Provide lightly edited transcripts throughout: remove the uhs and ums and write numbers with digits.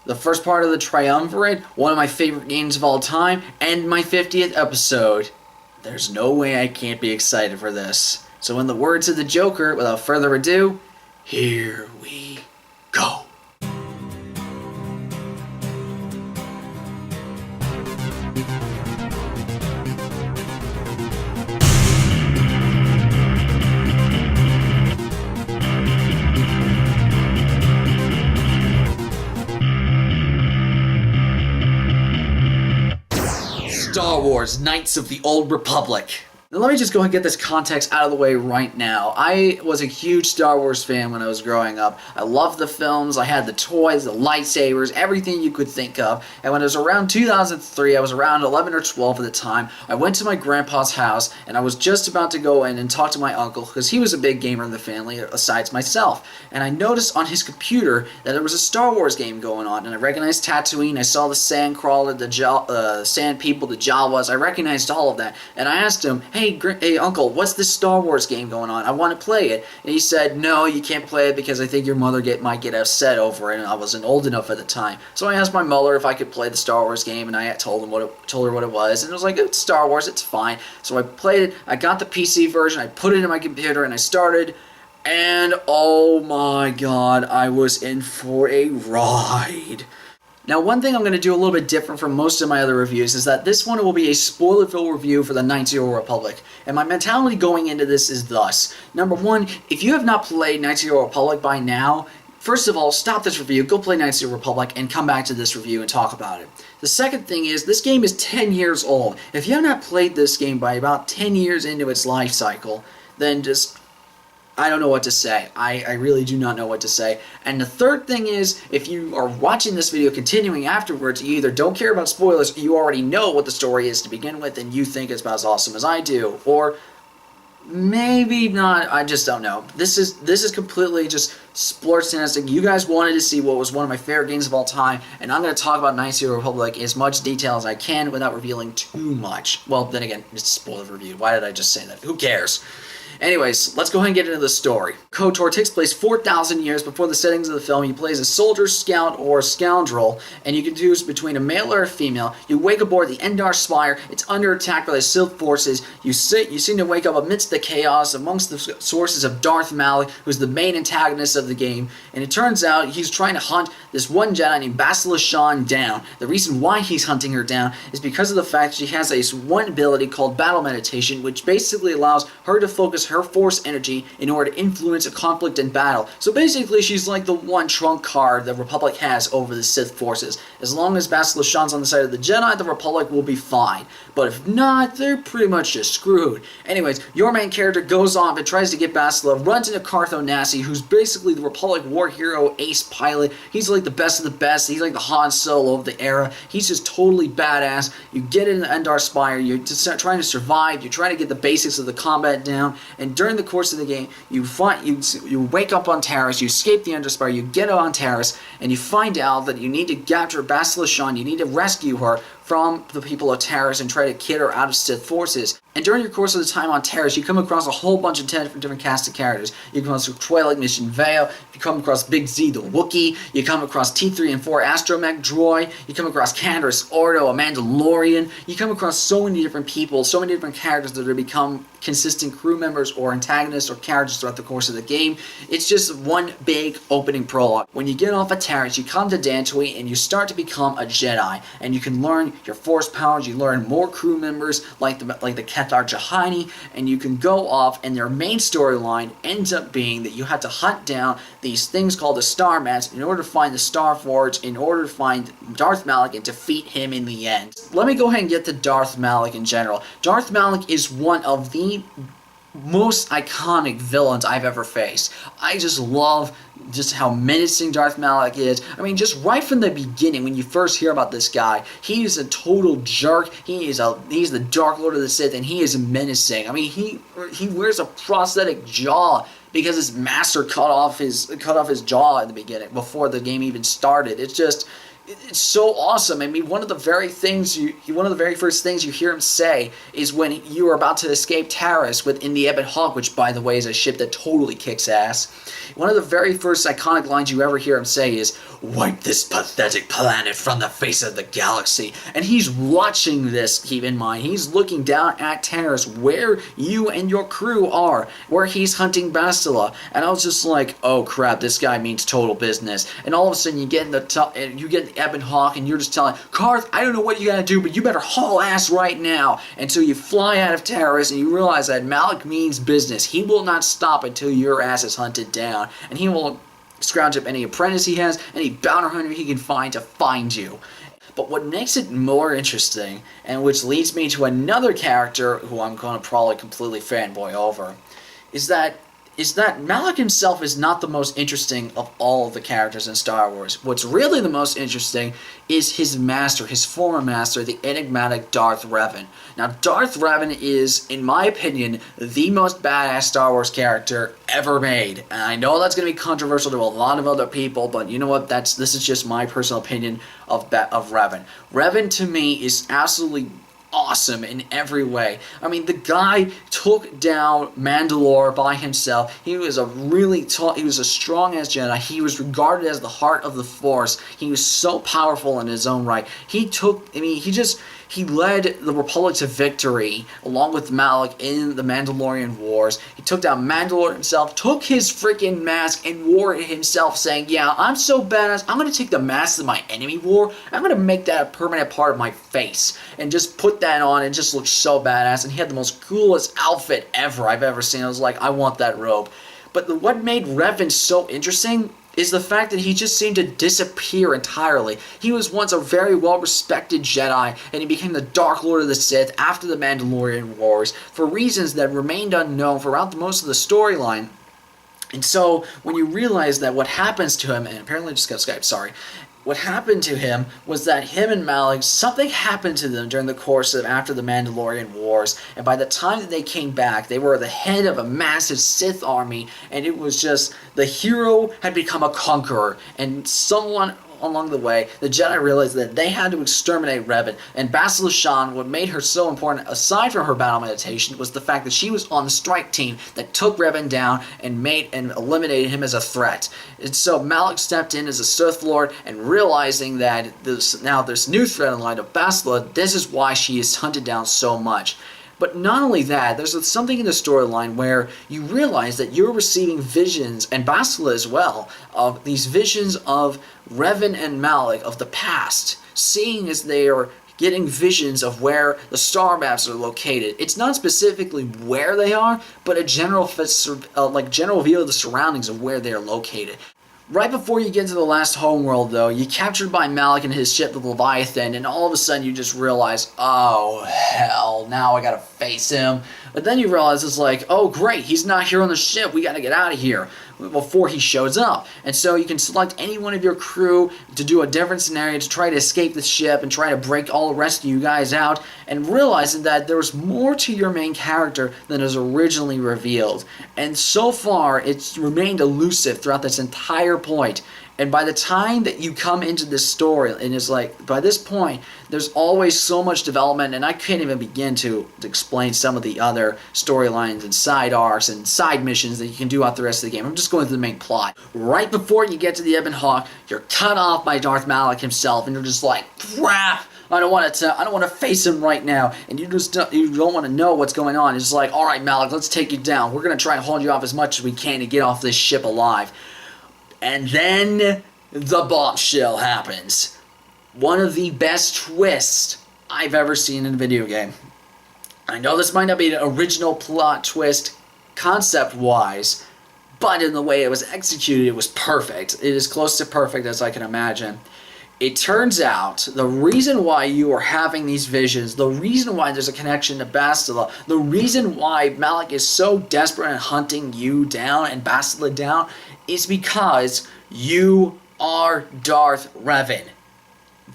the first part of the Triumvirate, one of my favorite games of all time, and my 50th episode. There's no way I can't be excited for this. So in the words of the Joker, without further ado, here we go. Star Wars Knights of the Old Republic. Now let me just go ahead and get this context out of the way right now. I was a huge Star Wars fan when I was growing up. I loved the films, I had the toys, the lightsabers, everything you could think of. And when it was around 2003, I was around 11 or 12 at the time, I went to my grandpa's house and I was just about to go in and talk to my uncle because he was a big gamer in the family besides myself. And I noticed on his computer that there was a Star Wars game going on, and I recognized Tatooine, I saw the sand crawler, the sand people, the Jawas, I recognized all of that. And I asked him, hey uncle, what's this Star Wars game going on? I want to play it. And he said, no, you can't play it because I think your mother might get upset over it, and I wasn't old enough at the time. So I asked my mother if I could play the Star Wars game, and I told her what it was, and it was like, it's Star Wars, it's fine. So I played it, I got the PC version, I put it in my computer, and I started, and oh my god, I was in for a ride. Now, one thing I'm going to do a little bit different from most of my other reviews is that this one will be a spoiler-filled review for the Knights of the Old Republic. And my mentality going into this is thus. Number one, if you have not played Knights of the Old Republic by now, first of all, stop this review, go play Knights of the Republic, and come back to this review and talk about it. The second thing is, this game is 10 years old. If you have not played this game by about 10 years into its life cycle, then just... I don't know what to say. I really do not know what to say. And the third thing is, if you are watching this video continuing afterwards, you either don't care about spoilers, or you already know what the story is to begin with, and you think it's about as awesome as I do, or maybe not. I just don't know. This is completely just splurge-tastic. You guys wanted to see what was one of my favorite games of all time, and I'm going to talk about Knights of the Republic as much detail as I can without revealing too much. Well, then again, it's a spoiler review. Why did I just say that? Who cares? Anyways, let's go ahead and get into the story. KOTOR takes place 4,000 years before the settings of the film. You play as a soldier, scout, or scoundrel, and you can choose between a male or a female. You wake aboard the Endar Spire. It's under attack by the Sith forces. You seem to wake up amidst the chaos amongst the sources of Darth Malak, who's the main antagonist of the game. And it turns out he's trying to hunt this one Jedi named Bastila Shan down. The reason why he's hunting her down is because of the fact she has this one ability called Battle Meditation, which basically allows her to focus her force energy in order to influence a conflict in battle. So basically, she's like the one trump card the Republic has over the Sith forces. As long as Bastila Shan's on the side of the Jedi, the Republic will be fine. But if not, they're pretty much just screwed. Anyways, your main character goes off and tries to get Bastila, runs into Cartho Nassi, who's basically the Republic war hero, ace pilot. He's like the best of the best. He's like the Han Solo of the era. He's just totally badass. You get in the Endar Spire, you're just trying to survive, you're trying to get the basics of the combat down, and during the course of the game, you wake up on Taris, you escape the Endar Spire, you get on Taris, and you find out that you need to capture Bastila Shan, you need to rescue her from the people of Taris and try to kid her out of Sith forces. And during your course of the time on Taris, you come across a whole bunch of different cast of characters. You come across Twi'lek Mission Vale, you come across Big Z the Wookiee, you come across T3 and 4 Astromech Droid, you come across Candace Ordo, a Mandalorian, you come across so many different people, so many different characters that have become consistent crew members or antagonists or characters throughout the course of the game. It's just one big opening prologue. When you get off of Taris, you come to Dantooine and you start to become a Jedi, and you can learn your force powers, you learn more crew members like the Cathar Jahani, and you can go off, and their main storyline ends up being that you have to hunt down these things called the Star Mats in order to find the Star Forge, in order to find Darth Malak and defeat him in the end. Let me go ahead and get to Darth Malak in general. Darth Malak is one of the most iconic villains I've ever faced. I just love just how menacing Darth Malak is. I mean, just right from the beginning, when you first hear about this guy, he is a total jerk. He's the Dark Lord of the Sith, and he is menacing. I mean, he wears a prosthetic jaw because his master cut off his jaw at the beginning before the game even started. It's so awesome. I mean, one of the very first things you hear him say is when you are about to escape Taris in the Ebon Hawk, which, by the way, is a ship that totally kicks ass. One of the very first iconic lines you ever hear him say is, wipe this pathetic planet from the face of the galaxy. And he's watching this, keep in mind. He's looking down at Terrace, where you and your crew are, where he's hunting Bastila. And I was just like, oh crap, this guy means total business. And all of a sudden you get in the Ebon Hawk, and you're just telling Karth, I don't know what you gotta do, but you better haul ass right now. And so you fly out of Terrace, and you realize that Malik means business. He will not stop until your ass is hunted down, and he will scrounge up any apprentice he has, any bounty hunter he can find to find you. But what makes it more interesting, and which leads me to another character who I'm going to probably completely fanboy over, is that Malik himself is not the most interesting of all of the characters in Star Wars. What's really the most interesting is his master, his former master, the enigmatic Darth Revan. Now, Darth Revan is, in my opinion, the most badass Star Wars character ever made. And I know that's going to be controversial to a lot of other people, but you know what? This is just my personal opinion of Revan. Revan, to me, is absolutely awesome in every way. I mean, the guy took down Mandalore by himself. He was he was a strong-ass Jedi. He was regarded as the heart of the Force. He was so powerful in his own right. He led the Republic to victory, along with Malik, in the Mandalorian Wars. He took down Mandalore himself, took his freaking mask, and wore it himself, saying, yeah, I'm so badass, I'm going to take the mask that my enemy wore, I'm going to make that a permanent part of my face, and just put that on, and just look so badass. And he had the most coolest outfit ever I've ever seen. I was like, I want that robe. But what made Revan so interesting is the fact that he just seemed to disappear entirely. He was once a very well-respected Jedi, and he became the Dark Lord of the Sith after the Mandalorian Wars for reasons that remained unknown throughout most of the storyline. And so, when you realize that what happens to him, and apparently I just got Skype, sorry. What happened to him was that him and Malik, something happened to them during the course of after the Mandalorian Wars, and by the time that they came back, they were the head of a massive Sith army, and it was just, the hero had become a conqueror, and someone along the way, the Jedi realized that they had to exterminate Revan, and Bastila Shan, what made her so important, aside from her battle meditation, was the fact that she was on the strike team that took Revan down and eliminated him as a threat. And so Malik stepped in as a Sith Lord, and realizing that this new threat in line of Bastila, this is why she is hunted down so much. But not only that, there's something in the storyline where you realize that you're receiving visions, and Bastila as well, of these visions of Revan and Malik of the past, seeing as they are getting visions of where the star maps are located. It's not specifically where they are, but a general view of the surroundings of where they are located. Right before you get to the last homeworld, though, you're captured by Malik and his ship, the Leviathan, and all of a sudden you just realize, oh, hell, now I gotta face him. But then you realize it's like, oh, great, he's not here on the ship, we gotta get out of here before he shows up. And so you can select any one of your crew to do a different scenario to try to escape the ship and try to break all the rest of you guys out, and realizing that there was more to your main character than was originally revealed. And so far, it's remained elusive throughout this entire point. And by the time that you come into this story, and it's like, by this point, there's always so much development, and I can't even begin to explain some of the other storylines and side arcs and side missions that you can do out the rest of the game. I'm just going through the main plot. Right before you get to the Ebon Hawk, you're cut off by Darth Malik himself, and you're just like, crap! I don't want to face him right now, and you don't want to know what's going on. It's like, all right, Malik, let's take you down. We're gonna try and hold you off as much as we can to get off this ship alive. And then the bombshell happens. One of the best twists I've ever seen in a video game. I know this might not be an original plot twist concept-wise, but in the way it was executed, it was perfect. It is close to perfect as I can imagine. It turns out the reason why you are having these visions, the reason why there's a connection to Bastila, the reason why Malik is so desperate in hunting you down and Bastila down is because you are Darth Revan.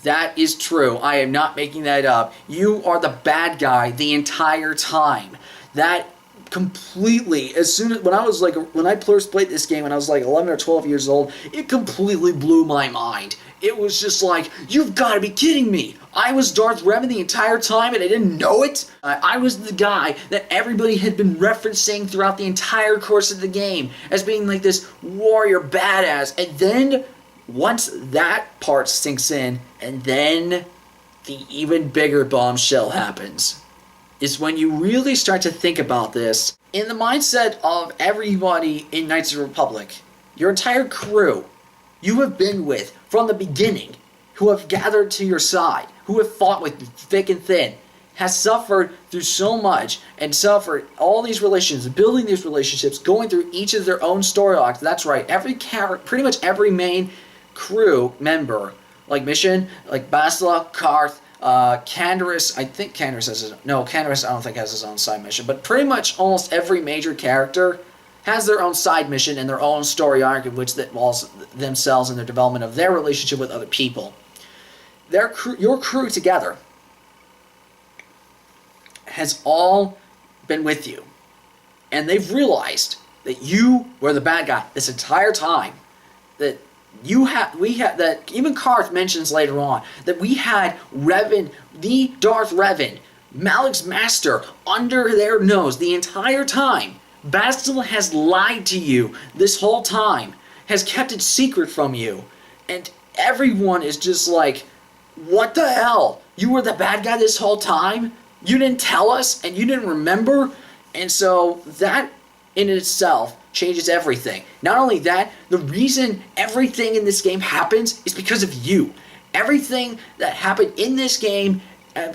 That is true. I am not making that up. You are the bad guy the entire time. That completely, when I first played this game when I was like 11 or 12 years old, it completely blew my mind. It was just like, you've got to be kidding me. I was Darth Revan the entire time and I didn't know it. I was the guy that everybody had been referencing throughout the entire course of the game as being like this warrior badass. And then once that part sinks in, and then the even bigger bombshell happens, is when you really start to think about this in the mindset of everybody in Knights of the Republic. Your entire crew you have been with from the beginning, who have gathered to your side, who have fought with you thick and thin, has suffered through so much and suffered all these relationships, building these relationships, going through each of their own story arcs. That's right, pretty much every main crew member, like Mission, like Bastila, Karth, Canderous, I think Canderous has his, no, Canderous I don't think has his own side mission, but pretty much almost every major character has their own side mission and their own story arc in which that involves themselves and their development of their relationship with other people. Your crew together has all been with you, and they've realized that you were the bad guy this entire time. That that even Karth mentions later on that we had Revan, the Darth Revan, Malik's master, under their nose the entire time. Bastila has lied to you this whole time, has kept it secret from you, and everyone is just like, what the hell? You were the bad guy this whole time? You didn't tell us, and you didn't remember? And so that in itself changes everything. Not only that, the reason everything in this game happens is because of you. Everything that happened in this game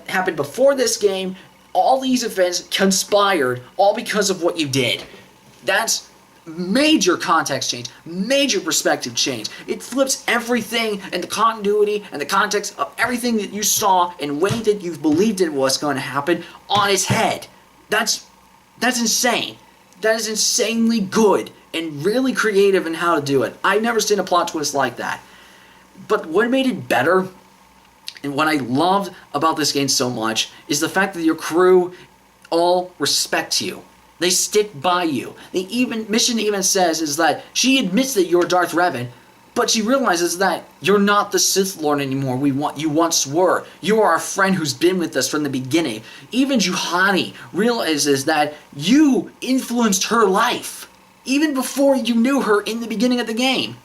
happened before this game. All these events conspired all because of what you did. That's major context change, major perspective change. It flips everything and the continuity and the context of everything that you saw and way that you believed it was going to happen on its head. That's insane. That is insanely good and really creative in how to do it. I've never seen a plot twist like that. But what made it better, and what I loved about this game so much, is the fact that your crew all respect you. They stick by you. Mission even says is that she admits that you're Darth Revan, but she realizes that you're not the Sith Lord anymore you once were. You are a friend who's been with us from the beginning. Even Juhani realizes that you influenced her life, even before you knew her in the beginning of the game.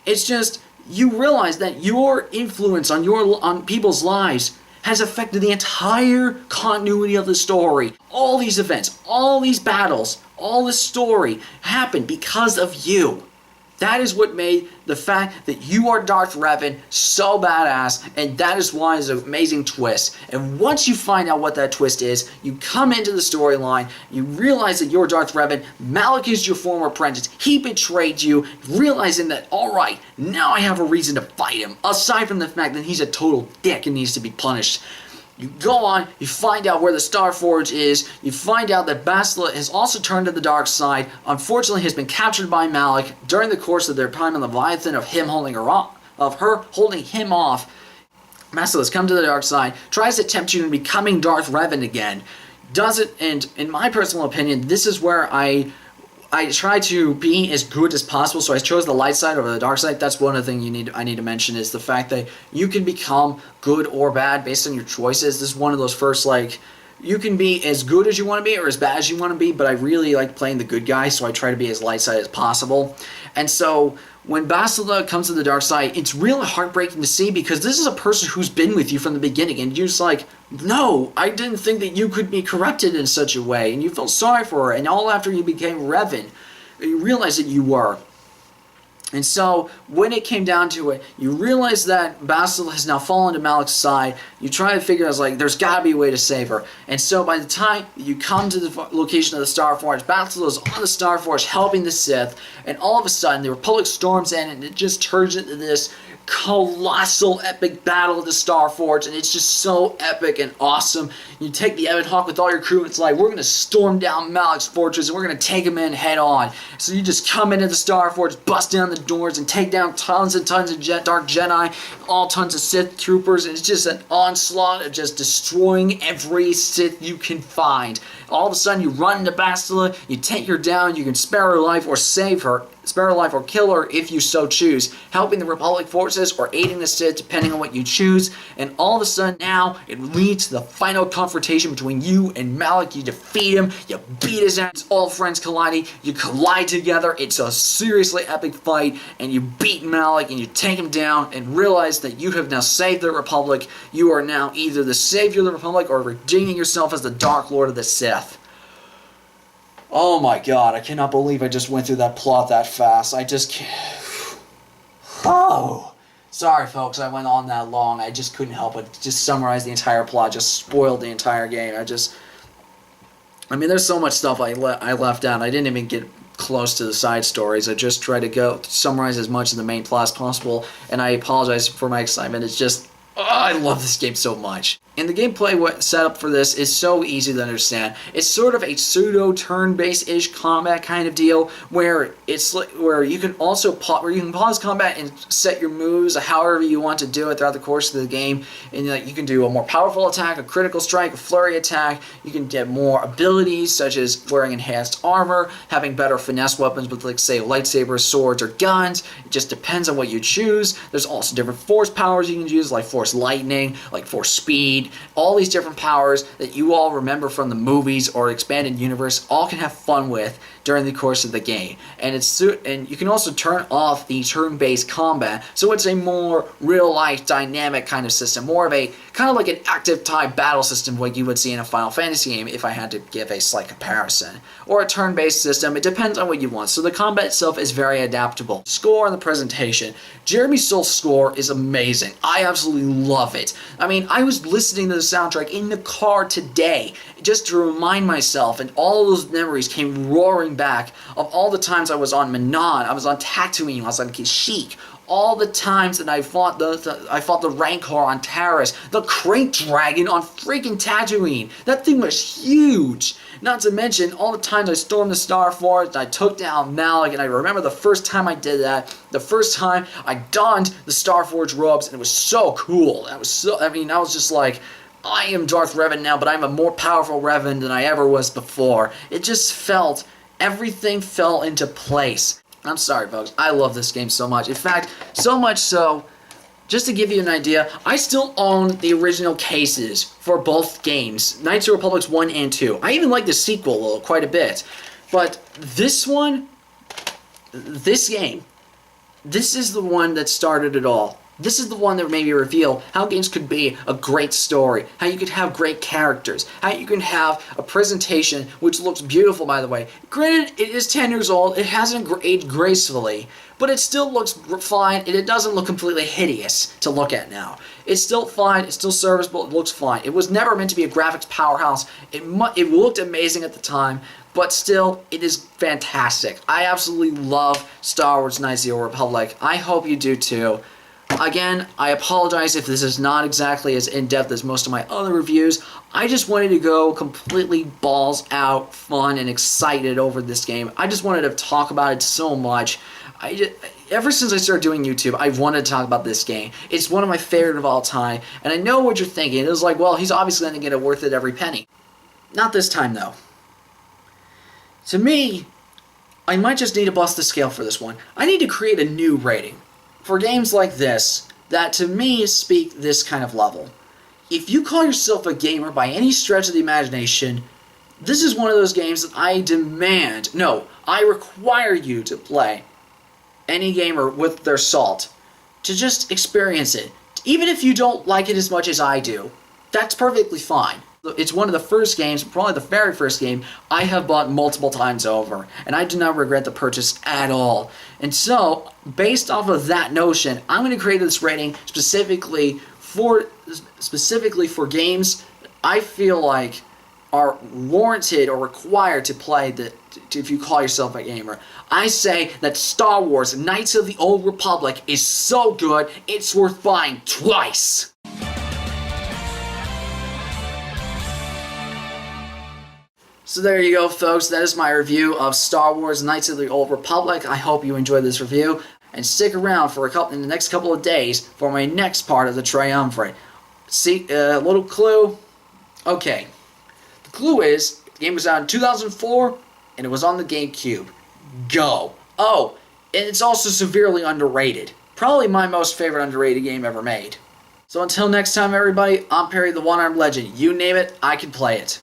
It's just, you realize that your influence on people's lives has affected the entire continuity of the story. All these events, all these battles, all this story happened because of you. That is what made the fact that you are Darth Revan so badass, and that is why it's an amazing twist. And once you find out what that twist is, you come into the storyline, you realize that you're Darth Revan, Malik is your former apprentice, he betrayed you, realizing that, alright, now I have a reason to fight him, aside from the fact that he's a total dick and needs to be punished. You go on, you find out where the Starforge is, you find out that Bastila has also turned to the dark side, unfortunately has been captured by Malik during the course of their time on Leviathan of him holding her off, of her holding him off. Bastila has come to the dark side, tries to tempt you into becoming Darth Revan again, does it, and in my personal opinion, this is where I try to be as good as possible, so I chose the light side over the dark side. That's one of the things I need to mention, is the fact that you can become good or bad based on your choices. This is one of those first, you can be as good as you want to be or as bad as you want to be, but I really like playing the good guy, so I try to be as light side as possible. And so when Bastila comes to the dark side, it's really heartbreaking to see, because this is a person who's been with you from the beginning, and you're just like, no, I didn't think that you could be corrupted in such a way, and you felt sorry for her, and all after you became Revan, you realized that you were. And so, when it came down to it, you realize that Bastila has now fallen to Malik's side. You try to figure out, there's got to be a way to save her. And so, by the time you come to the location of the Starforge, Bastila is on the Starforge helping the Sith, and all of a sudden, the Republic storms in, and it just turns into this colossal epic battle of the Starforge, and it's just so epic and awesome. You take the Ebon Hawk with all your crew, and it's like, we're going to storm down Malik's fortress, and we're going to take him in head on. So you just come into the Starforge, bust down the doors, and take down tons and tons of Dark Jedi, all tons of Sith troopers, and it's just an onslaught of just destroying every Sith you can find. All of a sudden, you run into Bastila, you take her down, you can spare her life or save her. spare a life or kill her if you so choose, helping the Republic forces or aiding the Sith depending on what you choose. And all of a sudden now, it leads to the final confrontation between you and Malik. You defeat him, you beat his ass, all friends colliding, you collide together, it's a seriously epic fight, and you beat Malik and you take him down and realize that you have now saved the Republic. You are now either the savior of the Republic or redeeming yourself as the Dark Lord of the Sith. Oh my god, I cannot believe I just went through that plot that fast. I just can't. Oh! Sorry folks, I went on that long. I just couldn't help it. Just summarize the entire plot, just spoiled the entire game. I mean, there's so much stuff I left out. I didn't even get close to the side stories. I just tried to summarize as much of the main plot as possible, and I apologize for my excitement. It's just, I love this game so much. And the gameplay setup for this is so easy to understand. It's sort of a pseudo turn-based-ish combat kind of deal, where you can pause combat and set your moves however you want to do it throughout the course of the game. And you can do a more powerful attack, a critical strike, a flurry attack. You can get more abilities such as wearing enhanced armor, having better finesse weapons with, like, say, lightsabers, swords, or guns. It just depends on what you choose. There's also different force powers you can use, like force lightning, like force speed. All these different powers that you all remember from the movies or expanded universe, all can have fun with during the course of the game. And you can also turn off the turn-based combat, so it's a more real-life dynamic kind of system, more of a kind of like an active type battle system like you would see in a Final Fantasy game, if I had to give a slight comparison. Or a turn-based system. It depends on what you want. So the combat itself is very adaptable. Score and the presentation. Jeremy Soul's score is amazing. I absolutely love it. I mean, I was listening to the soundtrack in the car today just to remind myself, and all those memories came roaring back of all the times I was on Manon, I was on Tatooine, I was on Kashyyyk, all the times that I fought the Rancor on Taris, the Crate Dragon on freaking Tatooine. That thing was huge. Not to mention all the times I stormed the Star Forest, I took down Malik, and I remember the first time I did that, the first time I donned the Star Forge robes, and it was so cool. I was just like, I am Darth Revan now, but I'm a more powerful Revan than I ever was before. It just everything fell into place. I'm sorry, folks. I love this game so much. In fact, so much so, just to give you an idea, I still own the original cases for both games, Knights of the Republic 1 and 2. I even like the sequel quite a bit. But this game, this is the one that started it all. This is the one that made me reveal how games could be a great story, how you could have great characters, how you can have a presentation which looks beautiful, by the way. Granted, it is 10 years old, it hasn't aged gracefully, but it still looks fine, and it doesn't look completely hideous to look at now. It's still fine, it's still serviceable, it looks fine. It was never meant to be a graphics powerhouse. It looked amazing at the time, but still, it is fantastic. I absolutely love Star Wars Knights of the Old Republic. I hope you do too. Again, I apologize if this is not exactly as in-depth as most of my other reviews. I just wanted to go completely balls out, fun, and excited over this game. I just wanted to talk about it so much. Ever since I started doing YouTube, I've wanted to talk about this game. It's one of my favorite of all time, and I know what you're thinking. It was like, well, he's obviously going to get it worth it every penny. Not this time, though. To me, I might just need to bust the scale for this one. I need to create a new rating for games like this that to me speak this kind of level. If you call yourself a gamer by any stretch of the imagination, this is one of those games that I require you to play. Any gamer with their salt, to just experience it. Even if you don't like it as much as I do, that's perfectly fine. It's one of the first games, probably the very first game, I have bought multiple times over, and I do not regret the purchase at all. And so, based off of that notion, I'm going to create this rating specifically for games I feel like are warranted or required to play if you call yourself a gamer. I say that Star Wars Knights of the Old Republic is so good, it's worth buying twice. So there you go, folks. That is my review of Star Wars Knights of the Old Republic. I hope you enjoyed this review. And stick around for in the next couple of days for my next part of the Triumvirate. See, a little clue. Okay. The clue is, the game was out in 2004, and it was on the GameCube. Go. Oh, it's also severely underrated. Probably my most favorite underrated game ever made. So until next time, everybody, I'm Perry the One-Armed Legend. You name it, I can play it.